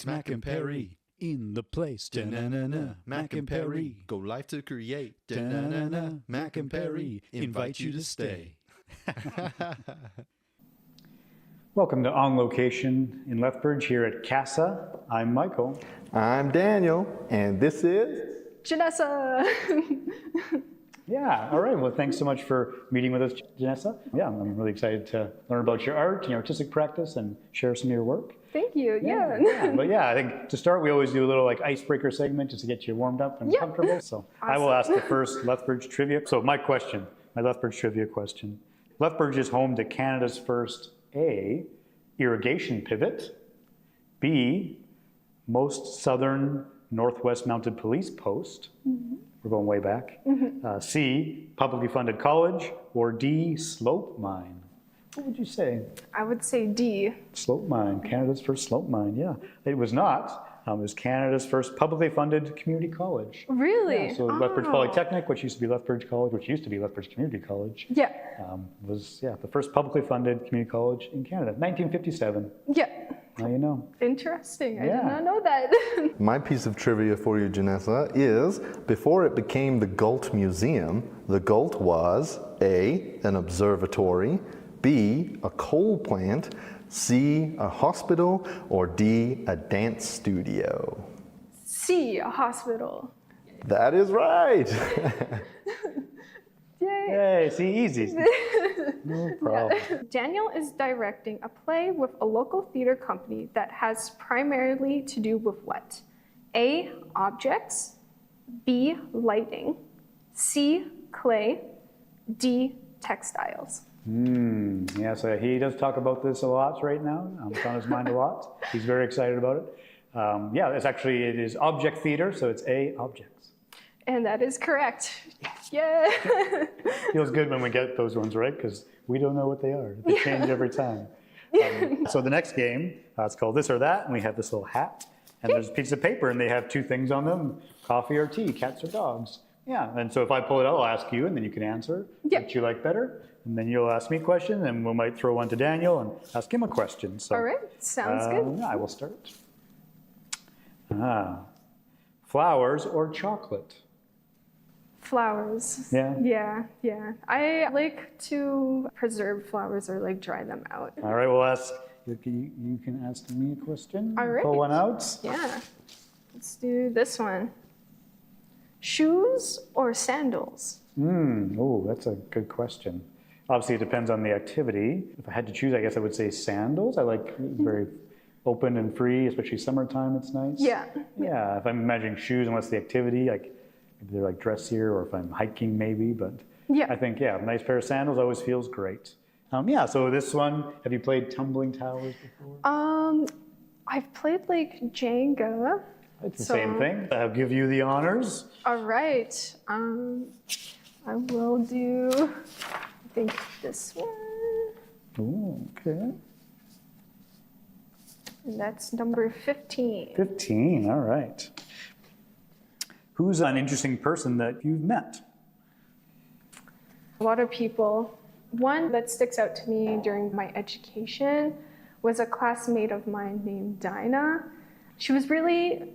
Mac and Perry in the place. Da-na-na-na. Mac and Perry go live to create. Da-na-na-na. Mac and Perry invite you to stay. Welcome to On Location in Lethbridge here at Casa. I'm Michael. I'm Daniel, and this is Jennessa. Yeah, all right. Well, thanks so much for meeting with us, Jennessa. Yeah, I'm really excited to learn about your art and your artistic practice and share some of your work. Thank you. Yeah. But yeah, I think to start, we always do a little like icebreaker segment just to get you warmed up and comfortable. So awesome. I will ask the first Lethbridge trivia. So my Lethbridge trivia question. Lethbridge is home to Canada's first A, irrigation pivot, B, most southern northwest mounted police post. We're going way back. C, publicly funded college, or D, slope mine. What would you say? I would say D. Slope mine, Canada's first slope mine, yeah. It was not. It was Canada's first publicly funded community college. Really? Yeah, so Lethbridge Polytechnic, which used to be Lethbridge College, which used to be Lethbridge Community College, was the first publicly funded community college in Canada, 1957. Yeah. Now you know. Interesting. I did not know that. My piece of trivia for you, Jennessa, is before it became the Galt Museum, the Galt was A, an observatory, B, a coal plant, C, a hospital, or D, a dance studio. C, a hospital. That is right. Yay. Yay, see, easy. No problem. Yeah. Daniel is directing a play with a local theater company that has primarily to do with what? A, objects, B, lighting, C, clay, D, textiles. Yeah, so he does talk about this a lot right now. It's on his mind a lot. He's very excited about it. It is object theater, so it's A, objects. And that is correct. Yeah. Feels good when we get those ones right, because we don't know what they are. They change every time. So the next game, it's called This or That, and we have this little hat, and there's a piece of paper, and they have two things on them, coffee or tea, cats or dogs. Yeah, and so if I pull it out, I'll ask you, and then you can answer what you like better. And then you'll ask me a question, and we might throw one to Daniel and ask him a question. So, all right, sounds good. I will start. Flowers or chocolate? Flowers. Yeah? Yeah. I like to preserve flowers or like dry them out. All right, we'll ask, you can ask me a question. All right. Pull one out. Yeah. Let's do this one. Shoes or sandals? Oh, that's a good question. Obviously, it depends on the activity. If I had to choose, I guess I would say sandals. I like very open and free, especially summertime, it's nice. Yeah. Yeah, if I'm imagining shoes, unless the activity, like maybe they're like dressier, or if I'm hiking maybe, but I think, a nice pair of sandals always feels great. So this one, have you played tumbling towers before? I've played like Jenga. It's the same thing. I'll give you the honors. All right. I will do, I think this one. Oh, okay. And that's number 15. 15, all right. Who's an interesting person that you've met? A lot of people. One that sticks out to me during my education was a classmate of mine named Dinah. She was really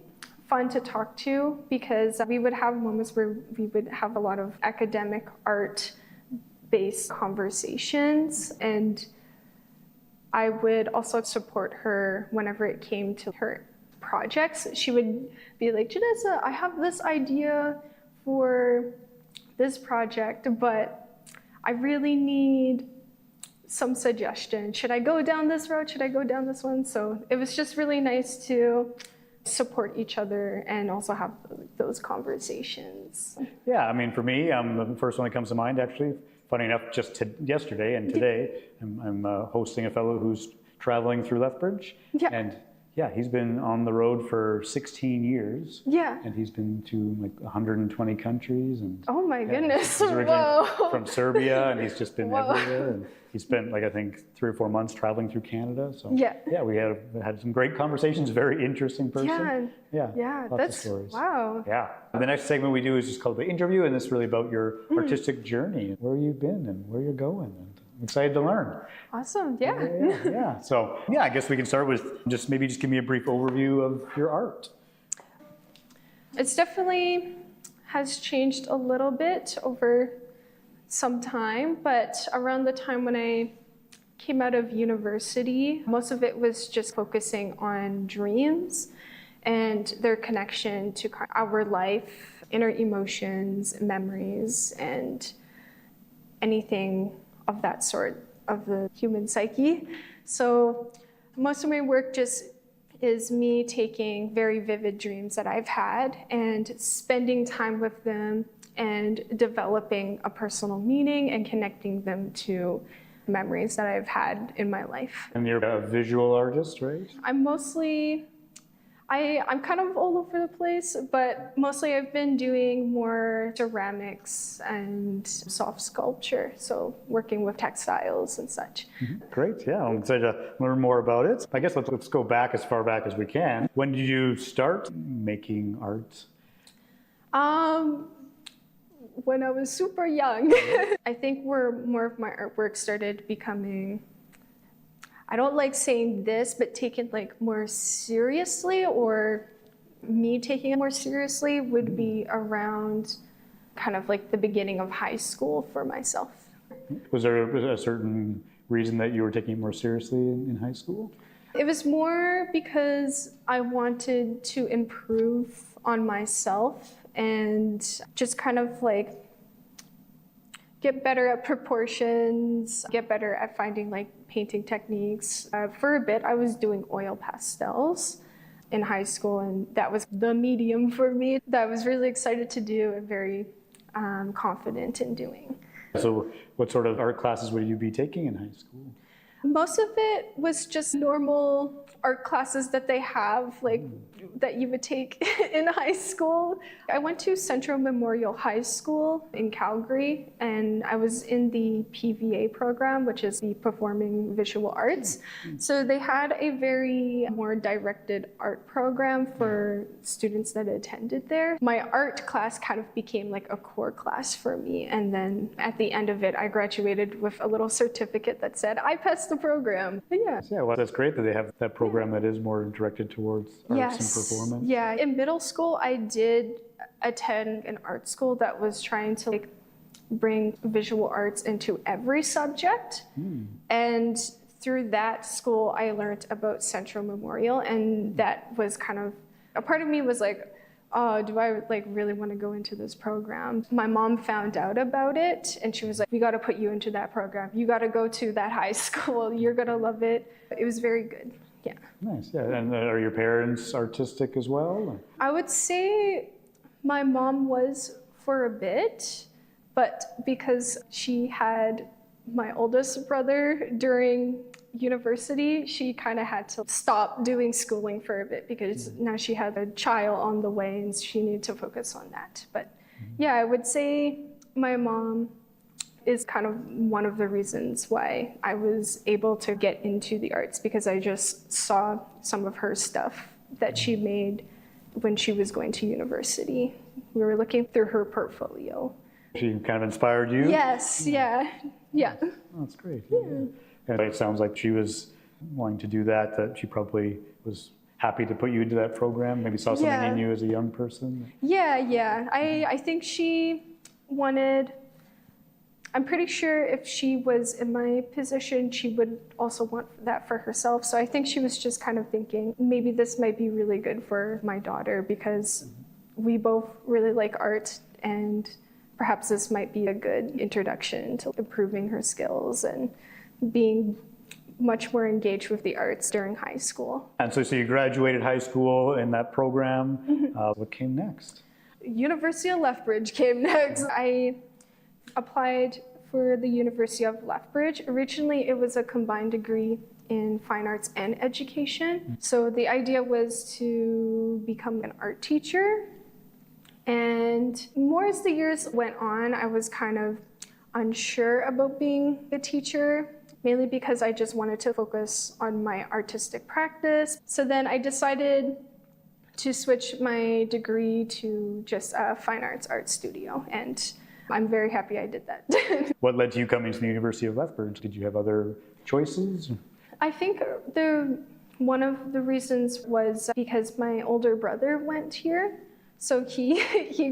fun to talk to because we would have moments where we would have a lot of academic art-based conversations, and I would also support her whenever it came to her projects. She would be like, Jennessa, I have this idea for this project, but I really need some suggestion. Should I go down this road? Should I go down this one? So it was just really nice to support each other and also have those conversations. Yeah, I mean, for me, the first one that comes to mind, actually, funny enough, just yesterday and today, I'm hosting a fellow who's traveling through Lethbridge. And he's been on the road for 16 years. And he's been to like 120 countries. And oh my goodness, he's originally from Serbia, and he's just been everywhere. And he spent like, I think, 3 or 4 months traveling through Canada. So we had some great conversations, very interesting person. Lots of stories. Wow. Yeah. The next segment we do is just called the interview, and it's really about your artistic journey, where you've been and where you're going. And excited to learn. Awesome, yeah. Yeah. So, I guess we can start with just give me a brief overview of your art. It's definitely has changed a little bit over some time, but around the time when I came out of university, most of it was just focusing on dreams and their connection to our life, inner emotions, memories, and anything of that sort of the human psyche. So most of my work just is me taking very vivid dreams that I've had and spending time with them and developing a personal meaning and connecting them to memories that I've had in my life. And you're a visual artist, right? I'm kind of all over the place, but mostly I've been doing more ceramics and soft sculpture, so working with textiles and such. Great, yeah, I'm excited to learn more about it. I guess let's go back as far back as we can. When did you start making art? When I was super young. I think where more of my artwork started becoming, I don't like saying this, but taken like more seriously, or me taking it more seriously would be around kind of like the beginning of high school for myself. Was there a certain reason that you were taking it more seriously in high school? It was more because I wanted to improve on myself and just kind of like get better at proportions, get better at finding like painting techniques. For a bit, I was doing oil pastels in high school, and that was the medium for me that I was really excited to do and very confident in doing. So what sort of art classes would you be taking in high school? Most of it was just normal art classes that they have, like that you would take in high school. I went to Central Memorial High School in Calgary, and I was in the PVA program, which is the Performing Visual Arts. So they had a very more directed art program for students that attended there. My art class kind of became like a core class for me, and then at the end of it, I graduated with a little certificate that said, I passed the program. Yeah. Yeah, well, that's great that they have that program that is more directed towards arts and performance. Yeah, in middle school, I did attend an art school that was trying to like bring visual arts into every subject. And through that school, I learned about Central Memorial, and that was kind of, a part of me was like, oh, do I like really want to go into this program? My mom found out about it, and she was like, we got to put you into that program. You got to go to that high school. You're going to love it. It was very good. Yeah. Nice. Yeah. And are your parents artistic as well? I would say my mom was for a bit, but because she had my oldest brother during university, she kind of had to stop doing schooling for a bit because now she had a child on the way and she needed to focus on that. But yeah, I would say my mom is kind of one of the reasons why I was able to get into the arts, because I just saw some of her stuff that she made when she was going to university. We were looking through her portfolio. She kind of inspired you? Yes, yeah. Oh, that's great. Yeah. And it sounds like she was wanting to do that, that she probably was happy to put you into that program, maybe saw something in you as a young person. Yeah. I think she wanted, I'm pretty sure if she was in my position, she would also want that for herself. So I think she was just kind of thinking, maybe this might be really good for my daughter because we both really like art, and perhaps this might be a good introduction to improving her skills and being much more engaged with the arts during high school. And so you graduated high school in that program. What came next? University of Lethbridge came next. I applied for the University of Lethbridge. Originally, it was a combined degree in fine arts and education. So the idea was to become an art teacher. And more as the years went on, I was kind of unsure about being a teacher, mainly because I just wanted to focus on my artistic practice. So then I decided to switch my degree to just a fine arts art studio. And I'm very happy I did that. What led to you coming to the University of Lethbridge? Did you have other choices? I think one of the reasons was because my older brother went here. So he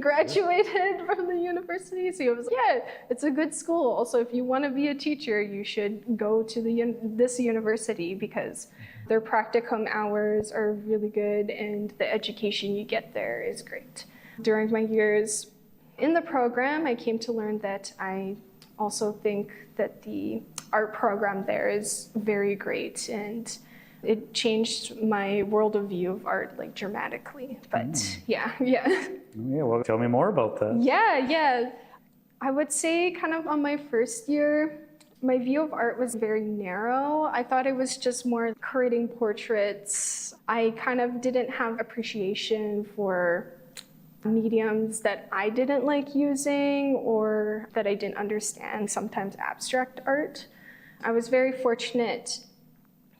graduated from the university. So he was like, yeah, it's a good school. Also, if you want to be a teacher, you should go to this university because their practicum hours are really good and the education you get there is great. During my years in the program, I came to learn that I also think that the art program there is very great, and it changed my world of view of art like dramatically. But yeah. Yeah, well, tell me more about that. Yeah. I would say kind of on my first year, my view of art was very narrow. I thought it was just more creating portraits. I kind of didn't have appreciation for mediums that I didn't like using or that I didn't understand, sometimes abstract art. I was very fortunate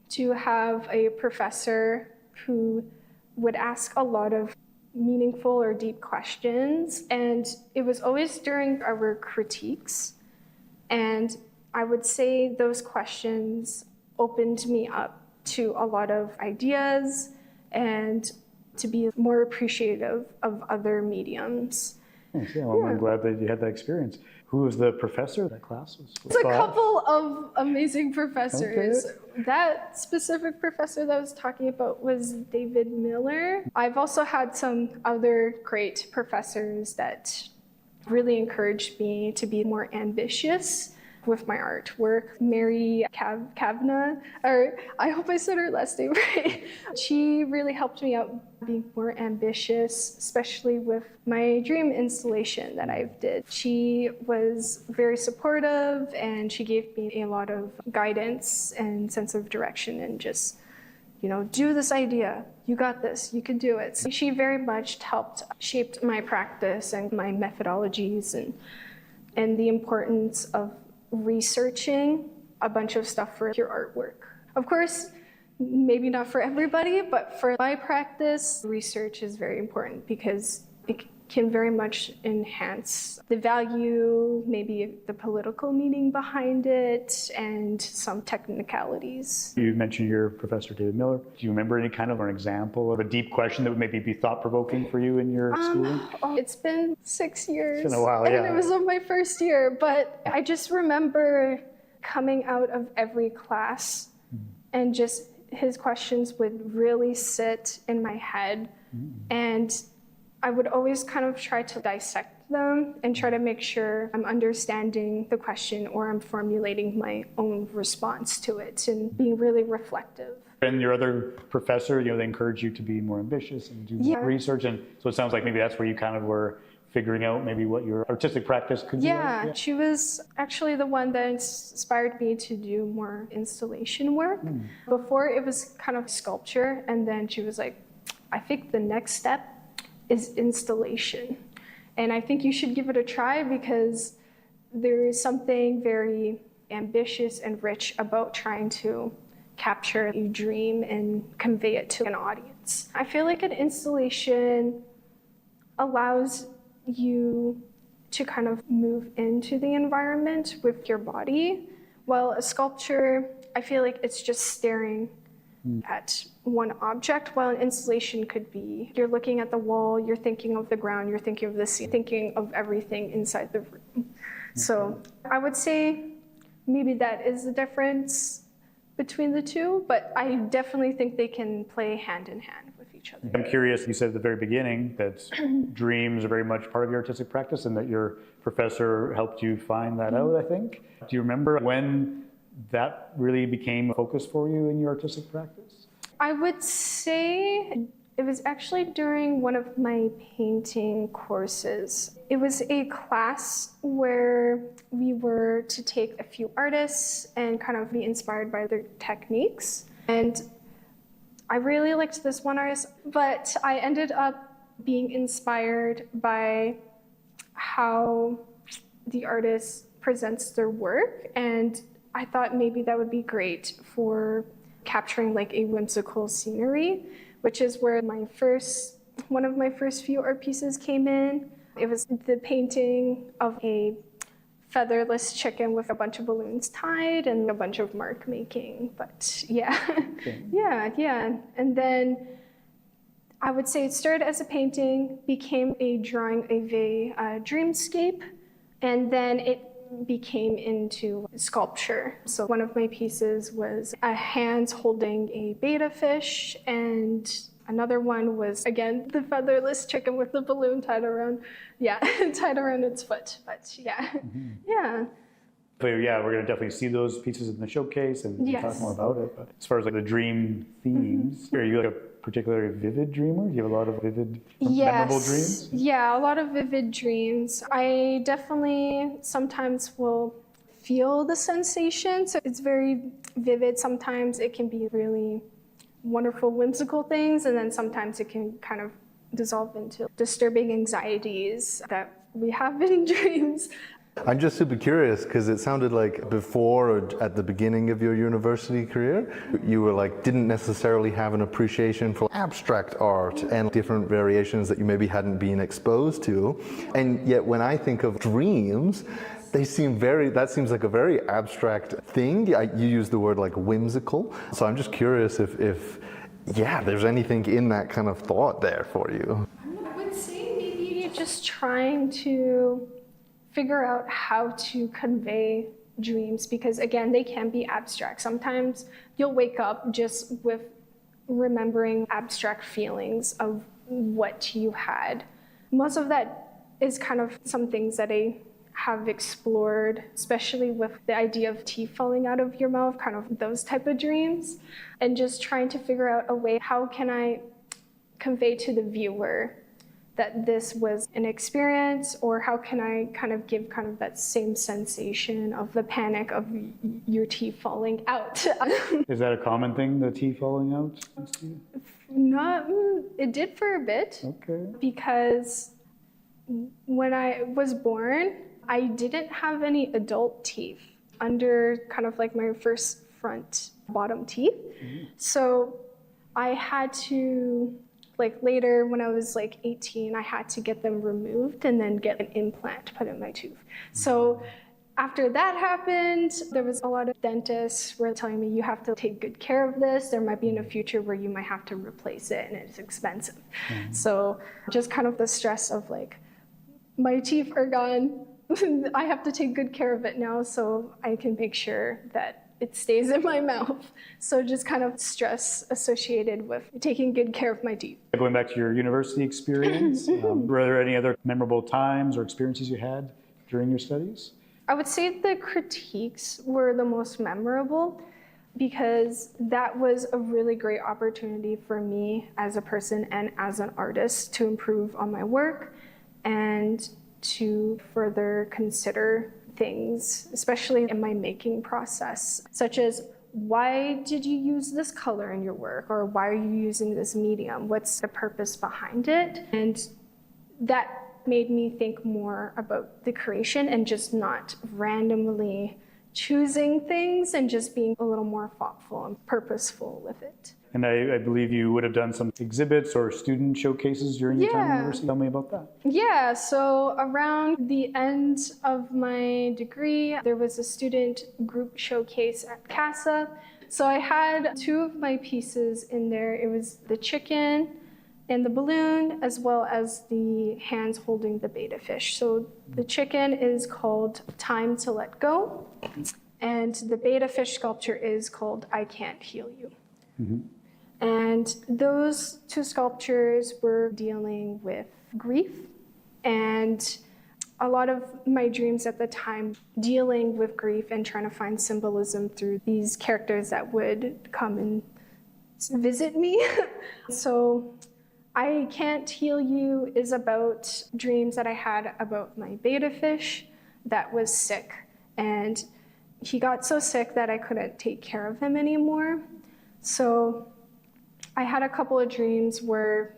to have a professor who would ask a lot of meaningful or deep questions, and it was always during our critiques. And I would say those questions opened me up to a lot of ideas and to be more appreciative of other mediums. Yeah, well, I'm glad that you had that experience. Who was the professor that class was? It's a couple of amazing professors. Okay. That specific professor that I was talking about was David Miller. I've also had some other great professors that really encouraged me to be more ambitious with my artwork. Mary Kavna, or I hope I said her last name right. She really helped me out being more ambitious, especially with my dream installation that I did. She was very supportive and she gave me a lot of guidance and sense of direction and just, do this idea. You got this, you can do it. So she very much shaped my practice and my methodologies and the importance of researching a bunch of stuff for your artwork. Of course, maybe not for everybody, but for my practice, research is very important because it can very much enhance the value, maybe the political meaning behind it, and some technicalities. You mentioned your professor, David Miller. Do you remember any kind of an example of a deep question that would maybe be thought-provoking for you in your schooling? It's been 6 years. It's been a while, yeah. And it was on my first year, but I just remember coming out of every class and just his questions would really sit in my head, and I would always kind of try to dissect them and try to make sure I'm understanding the question or I'm formulating my own response to it and being really reflective. And your other professor, they encourage you to be more ambitious and do more research, and so it sounds like maybe that's where you kind of were figuring out maybe what your artistic practice could be like. Yeah, she was actually the one that inspired me to do more installation work. Before it was kind of sculpture, and then she was like, I think the next step is installation. And I think you should give it a try because there is something very ambitious and rich about trying to capture a dream and convey it to an audience. I feel like an installation allows you to kind of move into the environment with your body, while a sculpture, I feel like it's just staring at one object, while an installation could be you're looking at the wall, you're thinking of the ground, you're thinking of the sea, thinking of everything inside the room. So I would say maybe that is the difference between the two, but I definitely think they can play hand in hand with each other. I'm curious, you said at the very beginning that dreams are very much part of your artistic practice and that your professor helped you find that out, I think. Do you remember when that really became a focus for you in your artistic practice? I would say it was actually during one of my painting courses. It was a class where we were to take a few artists and kind of be inspired by their techniques. And I really liked this one artist, but I ended up being inspired by how the artist presents their work, and I thought maybe that would be great for capturing like a whimsical scenery, which is where one of my first few art pieces came in. It was the painting of a featherless chicken with a bunch of balloons tied and a bunch of mark making. But yeah, Okay. yeah. And then I would say it started as a painting, became a drawing of a dreamscape, and then it became into sculpture. So one of my pieces was a hand holding a betta fish, and another one was, again, the featherless chicken with the balloon tied around its foot. But yeah. But yeah, we're going to definitely see those pieces in the showcase and Yes. talk more about it. But as far as like the dream themes, are you like a particularly vivid dreamer? Do you have a lot of vivid, memorable dreams? Yeah, a lot of vivid dreams. I definitely sometimes will feel the sensation. So it's very vivid. Sometimes it can be really wonderful, whimsical things, and then sometimes it can kind of dissolve into disturbing anxieties that we have in dreams. I'm just super curious because it sounded like before or at the beginning of your university career, you were like, didn't necessarily have an appreciation for abstract art and different variations that you maybe hadn't been exposed to. And yet when I think of dreams, that seems like a very abstract thing. You use the word like whimsical. So I'm just curious if there's anything in that kind of thought there for you. I would say maybe you're just trying to figure out how to convey dreams, because again, they can be abstract. Sometimes you'll wake up just with remembering abstract feelings of what you had. Most of that is kind of some things that I have explored, especially with the idea of teeth falling out of your mouth, kind of those type of dreams, and just trying to figure out a way, how can I convey to the viewer that this was an experience, or how can I kind of give kind of that same sensation of the panic of your teeth falling out. Is that a common thing, the teeth falling out? No, it did for a bit. Okay. Because when I was born, I didn't have any adult teeth under kind of like my first front bottom teeth. Mm-hmm. So I had to, like later when I was like 18, I had to get them removed and then get an implant put in my tooth. So after that happened, there was a lot of dentists were telling me, you have to take good care of this. There might be in a future where you might have to replace it and it's expensive. Mm-hmm. So just kind of the stress of like, my teeth are gone. I have to take good care of it now so I can make sure that it stays in my mouth. So just kind of stress associated with taking good care of my teeth. Going back to your university experience, were there any other memorable times or experiences you had during your studies? I would say the critiques were the most memorable, because that was a really great opportunity for me as a person and as an artist to improve on my work and to further consider things, especially in my making process, such as, why did you use this color in your work? Or why are you using this medium? What's the purpose behind it? And that made me think more about the creation and just not randomly choosing things, and just being a little more thoughtful and purposeful with it. And I believe you would have done some exhibits or student showcases during your time at university. Tell me about that. Yeah, so around the end of my degree, there was a student group showcase at Casa. So I had two of my pieces in there. It was the chicken and the balloon, as well as the hands holding the betta fish. So the chicken is called Time to Let Go, and the betta fish sculpture is called I Can't Heal You. Mm-hmm. And those two sculptures were dealing with grief, and a lot of my dreams at the time dealing with grief and trying to find symbolism through these characters that would come and visit me. So I Can't Heal You is about dreams that I had about my betta fish that was sick, and he got so sick that I couldn't take care of him anymore. So I had a couple of dreams where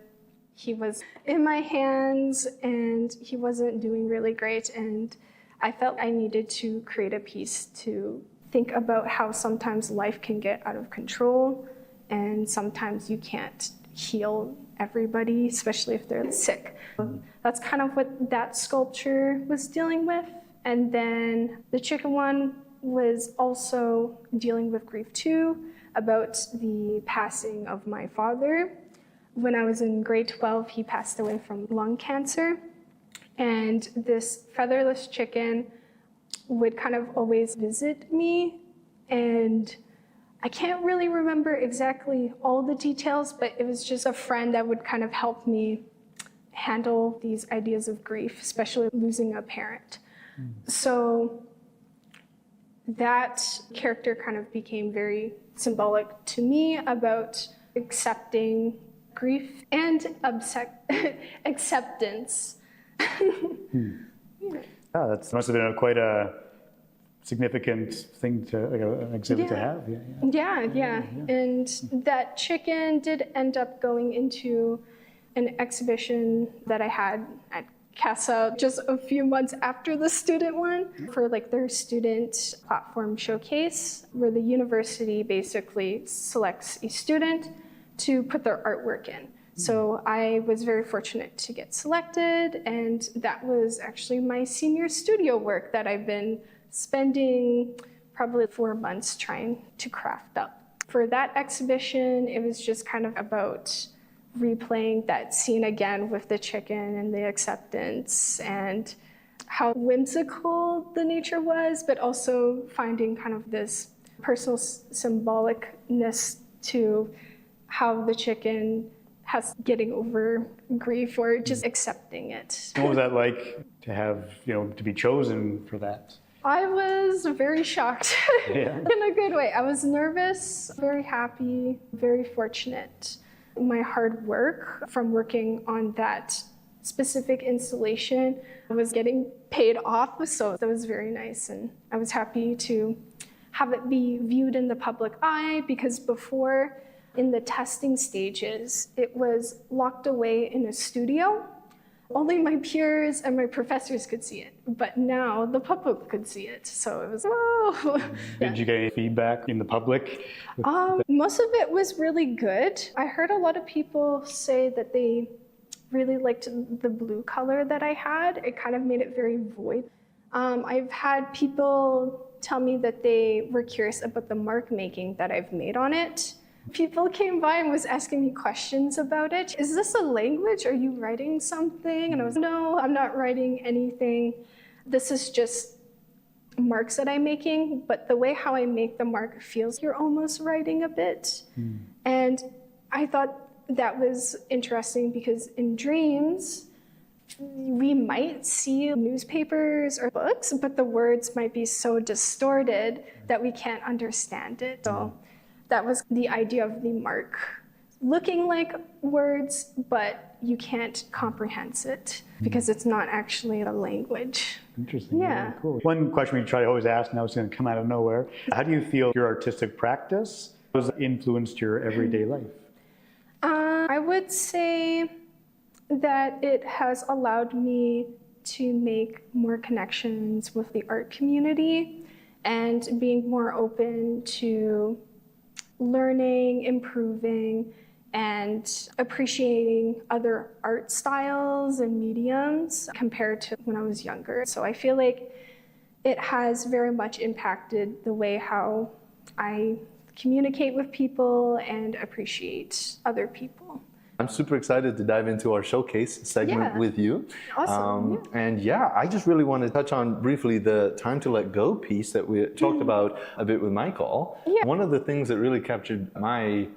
he was in my hands and he wasn't doing really great, and I felt I needed to create a piece to think about how sometimes life can get out of control and sometimes you can't heal everybody, especially if they're sick. That's kind of what that sculpture was dealing with. And then the chicken one was also dealing with grief too, about the passing of my father. When I was in grade 12, he passed away from lung cancer. And this featherless chicken would kind of always visit me. And I can't really remember exactly all the details, but it was just a friend that would kind of help me handle these ideas of grief, especially losing a parent. So that character kind of became very symbolic to me about accepting grief and acceptance. Yeah, that must have been quite a significant thing to, like an exhibit to have. Yeah. And that chicken did end up going into an exhibition that I had at Casa just a few months after the student one for like their student platform showcase, where the university basically selects a student to put their artwork in. So I was very fortunate to get selected, and that was actually my senior studio work that I've been spending probably 4 months trying to craft up. For that exhibition, it was just kind of about replaying that scene again with the chicken and the acceptance and how whimsical the nature was, but also finding kind of this personal symbolicness to how the chicken has getting over grief or just accepting it. What was that like to have, to be chosen for that? I was very shocked in a good way. I was nervous, very happy, very fortunate. My hard work from working on that specific installation was getting paid off, so that was very nice, and I was happy to have it be viewed in the public eye, because before, in the testing stages, it was locked away in a studio. Only my peers and my professors could see it, but now the public could see it, so it was, whoa. Did you get any feedback in the public? Most of it was really good. I heard a lot of people say that they really liked the blue color that I had. It kind of made it very void. I've had people tell me that they were curious about the mark making that I've made on it. People came by and was asking me questions about it. Is this a language? Are you writing something? And I was, no, I'm not writing anything. This is just marks that I'm making, but the way how I make the mark feels you're almost writing a bit. And I thought that was interesting, because in dreams, we might see newspapers or books, but the words might be so distorted that we can't understand it. So that was the idea of the mark. Looking like words, but you can't comprehend it because it's not actually a language. Interesting. Yeah. Cool. One question we try to always ask, now it's going to come out of nowhere. How do you feel your artistic practice has influenced your everyday life? I would say that it has allowed me to make more connections with the art community and being more open to learning, improving, and appreciating other art styles and mediums compared to when I was younger. So I feel like it has very much impacted the way how I communicate with people and appreciate other people. I'm super excited to dive into our showcase segment with you. Awesome. And I just really want to touch on briefly the time to let go piece that we talked about a bit with Michael. One of the things that really captured my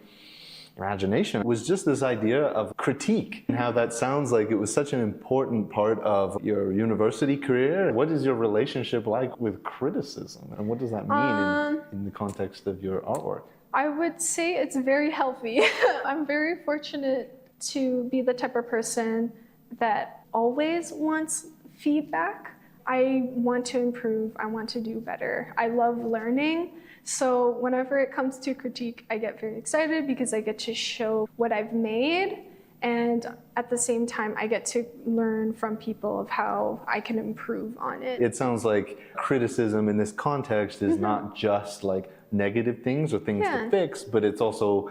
imagination was just this idea of critique and how that sounds like it was such an important part of your university career. What is your relationship like with criticism, and what does that mean in the context of your artwork? I would say it's very healthy. I'm very fortunate to be the type of person that always wants feedback. I want to improve, I want to do better. I love learning. So whenever it comes to critique, I get very excited because I get to show what I've made. And at the same time, I get to learn from people of how I can improve on it. It sounds like criticism in this context is not just like negative things or things to fix, but it's also,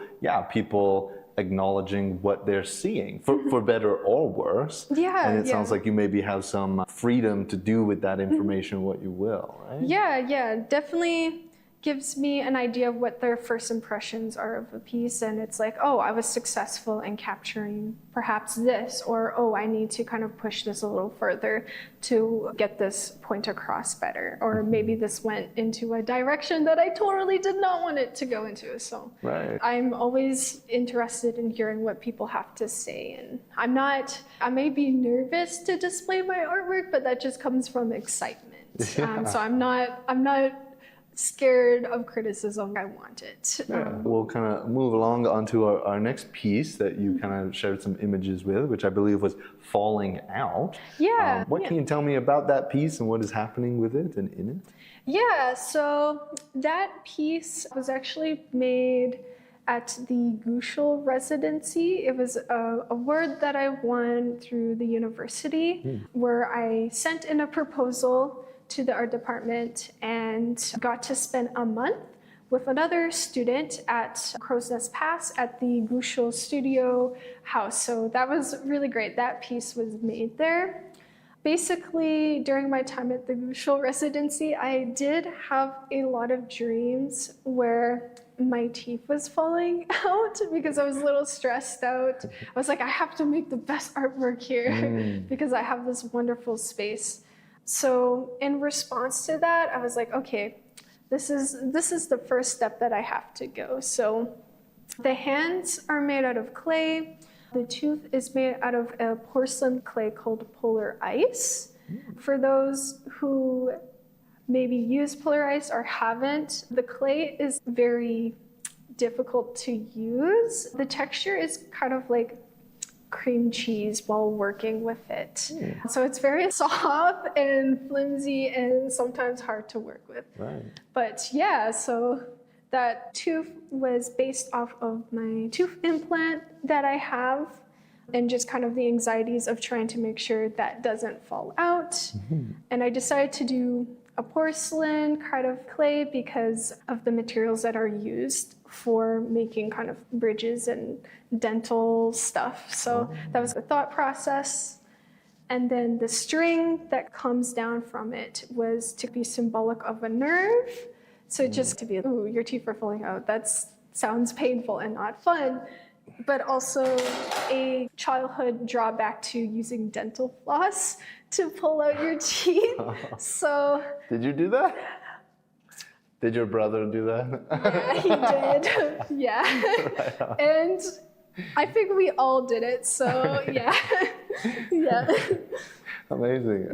people acknowledging what they're seeing, for better or worse. Yeah, and it sounds like you maybe have some freedom to do with that information what you will, right? Yeah, definitely gives me an idea of what their first impressions are of a piece, and it's like, oh, I was successful in capturing perhaps this, or oh, I need to kind of push this a little further to get this point across better, or maybe this went into a direction that I totally did not want it to go into. So Right. I'm always interested in hearing what people have to say, and I may be nervous to display my artwork, but that just comes from excitement. Yeah. So I'm not scared of criticism. I want it. Yeah. We'll kind of move along onto our next piece that you kind of shared some images with, which I believe was Falling Out. Yeah. What can you tell me about that piece and what is happening with it and in it? Yeah, so that piece was actually made at the Gushel residency. It was a award that I won through the university, where I sent in a proposal to the art department and got to spend a month with another student at Crow's Nest Pass at the Gushel Studio House. So that was really great. That piece was made there. Basically, during my time at the Gushel residency, I did have a lot of dreams where my teeth was falling out because I was a little stressed out. I was like, I have to make the best artwork here because I have this wonderful space. So in response to that, I was like, okay, this is the first step that I have to go. So the hands are made out of clay. The tooth is made out of a porcelain clay called polar ice. For those who maybe use polar ice or haven't, the clay is very difficult to use. The texture is kind of like cream cheese while working with it. So it's very soft and flimsy and sometimes hard to work with. Right. But yeah, so that tooth was based off of my tooth implant that I have, and just kind of the anxieties of trying to make sure that doesn't fall out. And I decided to do a porcelain kind of clay because of the materials that are used for making kind of bridges and dental stuff. So that was the thought process. And then the string that comes down from it was to be symbolic of a nerve. So just to be, ooh, your teeth are falling out. That sounds painful and not fun. But also a childhood drawback to using dental floss to pull out your teeth. So Did you do that? Did your brother do that? yeah, he did. Yeah. Right. And I think we all did it. So yeah. Yeah. Amazing.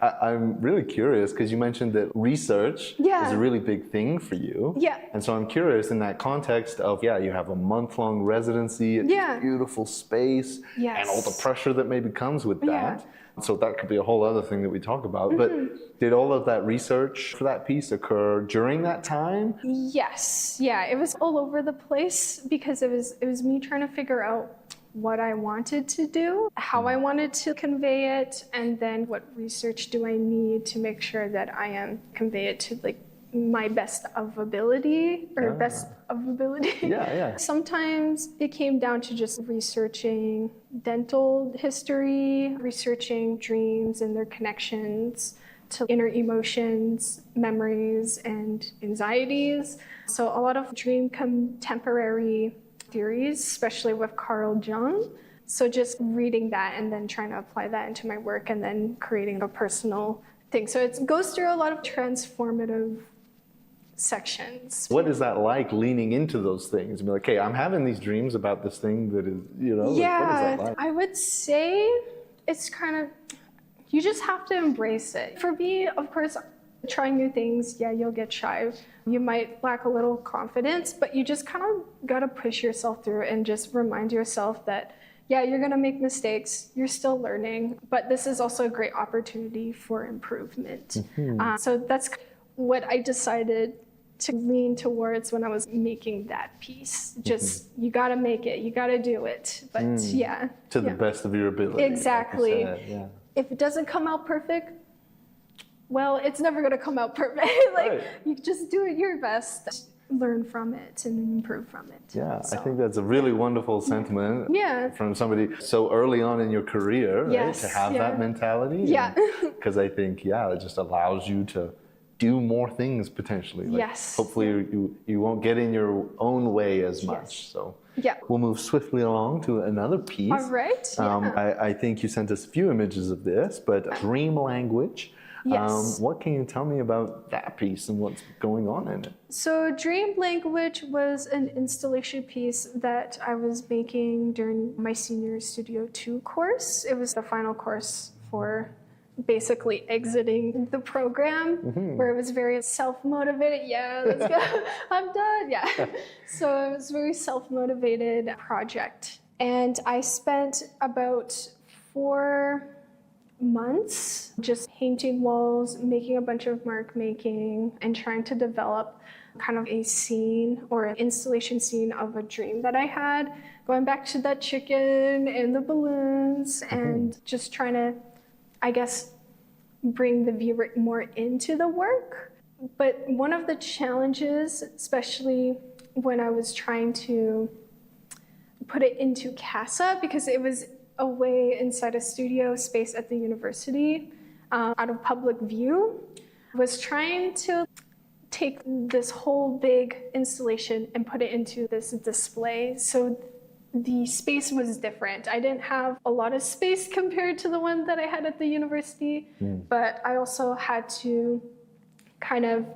I'm really curious because you mentioned that research Yeah. is a really big thing for you. Yeah. And so I'm curious in that context of, you have a month-long residency at Yeah. this beautiful space Yes. and all the pressure that maybe comes with Yeah. that. So that could be a whole other thing that we talk about. But did all of that research for that piece occur during that time? Yes. Yeah. It was all over the place because it was me trying to figure out what I wanted to do, how I wanted to convey it, and then what research do I need to make sure that I am convey it to like my best of ability or best of ability. Yeah. Sometimes it came down to just researching dental history, researching dreams and their connections to inner emotions, memories, and anxieties. So a lot of dream contemporary theories, especially with Carl Jung. So just reading that and then trying to apply that into my work and then creating a personal thing. So it goes through a lot of transformative sections. What is that like, leaning into those things and be like, hey, I'm having these dreams about this thing that is, what is that like? I would say it's kind of, you just have to embrace it. For me, of course, trying new things, you'll get shy. You might lack a little confidence, but you just kind of got to push yourself through and just remind yourself that, you're going to make mistakes. You're still learning, but this is also a great opportunity for improvement. So that's what I decided to lean towards when I was making that piece. Just, you got to make it. You got to do it. But To the best of your ability. Exactly. Like you said, If it doesn't come out perfect, well, it's never going to come out perfect. Right. You just do your best. learn from it and improve from it. Yeah, So, I think that's a really wonderful sentiment Yeah. from somebody so early on in your career, right? Yes, To have yeah. that mentality. Yeah. Because I think, it just allows you to do more things potentially. Like, Yes. Hopefully you won't get in your own way as much. So Yeah. we'll move swiftly along to another piece. All right. I think you sent us a few images of this, but dream language. Yes. What can you tell me about that piece and what's going on in it? So Dream Language was an installation piece that I was making during my senior Studio 2 course. It was the final course for basically exiting the program, where it was very self-motivated. Yeah, let's go. I'm done. Yeah. So it was a very self-motivated project. And I spent about 4 months just painting walls, making a bunch of mark making, and trying to develop kind of a scene or an installation scene of a dream that I had, going back to that chicken and the balloons, and just trying to, I guess, bring the viewer more into the work. But one of the challenges, especially when I was trying to put it into Casa, because it was away inside a studio space at the university, out of public view, was trying to take this whole big installation and put it into this display. So the space was different. I didn't have a lot of space compared to the one that I had at the university, but I also had to kind of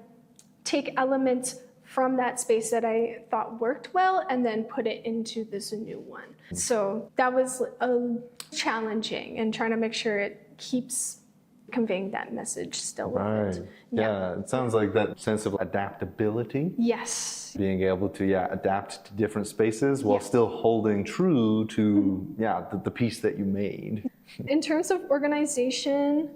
take elements from that space that I thought worked well and then put it into this new one. So that was challenging, and trying to make sure it keeps conveying that message still with Right. it. Yeah, it sounds like that sense of adaptability. Yes. Being able to adapt to different spaces while still holding true to the piece that you made. In terms of organization,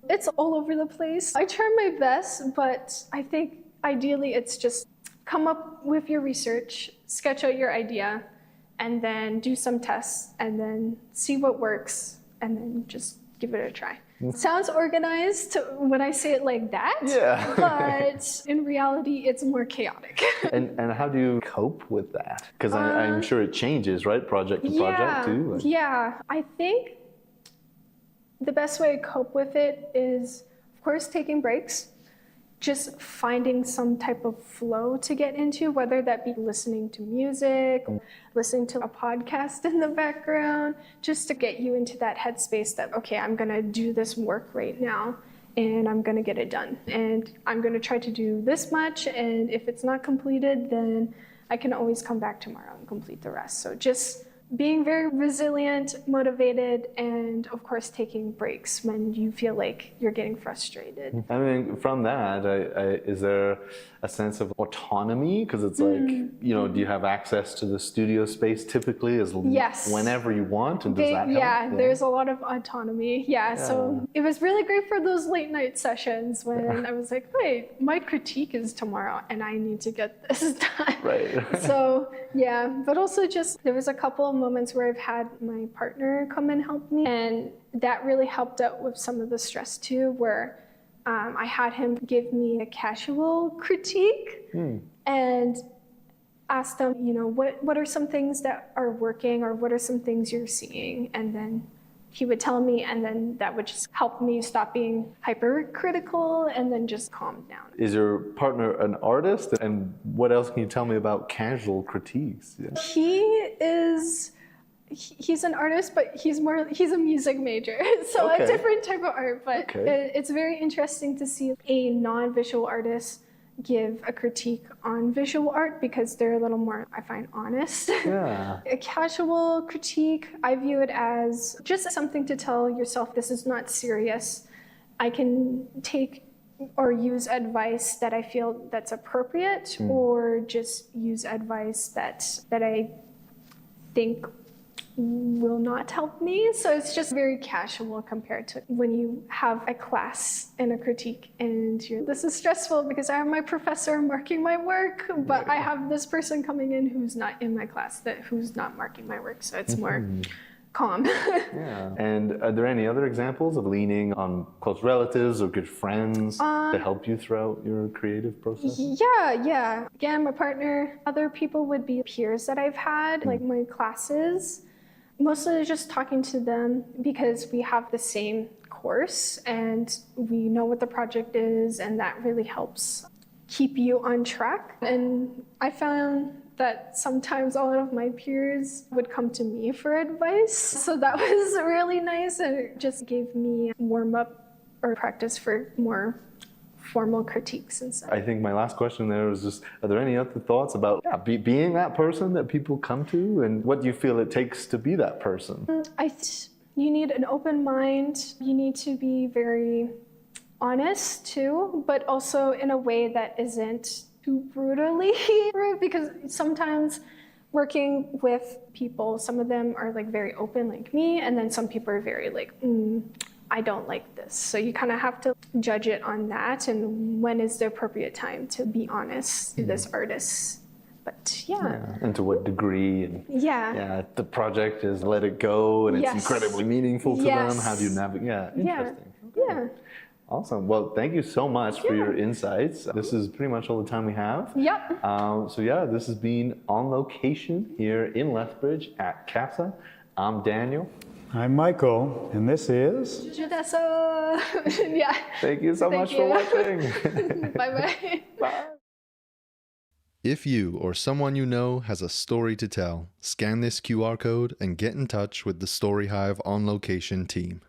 it's all over the place. I try my best, but I think ideally it's just come up with your research, sketch out your idea, and then do some tests, and then see what works, and then just give it a try. Sounds organized when I say it like that, but in reality, it's more chaotic. And how do you cope with that? Because I'm sure it changes, right? Project to project too. Yeah, I think the best way to cope with it is, of course, taking breaks. Just finding some type of flow to get into, whether that be listening to music, listening to a podcast in the background, just to get you into that headspace that, okay, I'm gonna do this work right now and I'm gonna get it done. And I'm gonna try to do this much, and if it's not completed, then I can always come back tomorrow and complete the rest. So just being very resilient, motivated, and of course taking breaks when you feel like you're getting frustrated. I mean, from that, is there a sense of autonomy? Because it's like, do you have access to the studio space typically whenever you want? And does that help? Yeah, there's a lot of autonomy. Yeah, so it was really great for those late night sessions when I was like, wait, my critique is tomorrow and I need to get this done. Right. So yeah, but also just there was a couple of moments where I've had my partner come and help me, and that really helped out with some of the stress too, where I had him give me a casual critique and ask them, what are some things that are working, or what are some things you're seeing, and then he would tell me, and then that would just help me stop being hypercritical and then just calm down. Is your partner an artist? And what else can you tell me about casual critiques? He's an artist, but he's a music major. So a different type of art, but it's very interesting to see a non-visual artist give a critique on visual art, because they're a little more, I find, honest. Yeah. A casual critique, I view it as just something to tell yourself, this is not serious. I can take or use advice that I feel that's appropriate, or just use advice that I think will not help me. So it's just very casual compared to when you have a class and a critique, and this is stressful because I have my professor marking my work, but I have this person coming in who's not in my class, who's not marking my work. So it's more calm. Yeah. And are there any other examples of leaning on close relatives or good friends to help you throughout your creative process? Yeah. Again, my partner, other people would be peers that I've had, like my classes. Mostly just talking to them because we have the same course and we know what the project is, and that really helps keep you on track. And I found that sometimes a lot of my peers would come to me for advice. So that was really nice, and it just gave me warm up or practice for more formal critiques and stuff. I think my last question there was just, are there any other thoughts about being that person that people come to, and what do you feel it takes to be that person? You need an open mind. You need to be very honest too, but also in a way that isn't too brutally rude, because sometimes working with people, some of them are like very open like me, and then some people are very like, I don't like this. So you kind of have to judge it on that, and when is the appropriate time to be honest to this artist. But yeah. And to what degree, and if the project is let it go and it's incredibly meaningful to them, how do you navigate? Interesting. Yeah. Awesome. Well, thank you so much for your insights. This is pretty much all the time we have. Yep. This has been On Location here in Lethbridge at Casa. I'm Daniel. I'm Michael, and this is Jennessa. Yeah. Thank you so much for watching. Bye-bye. Bye. If you or someone you know has a story to tell, scan this QR code and get in touch with the StoryHive On Location team.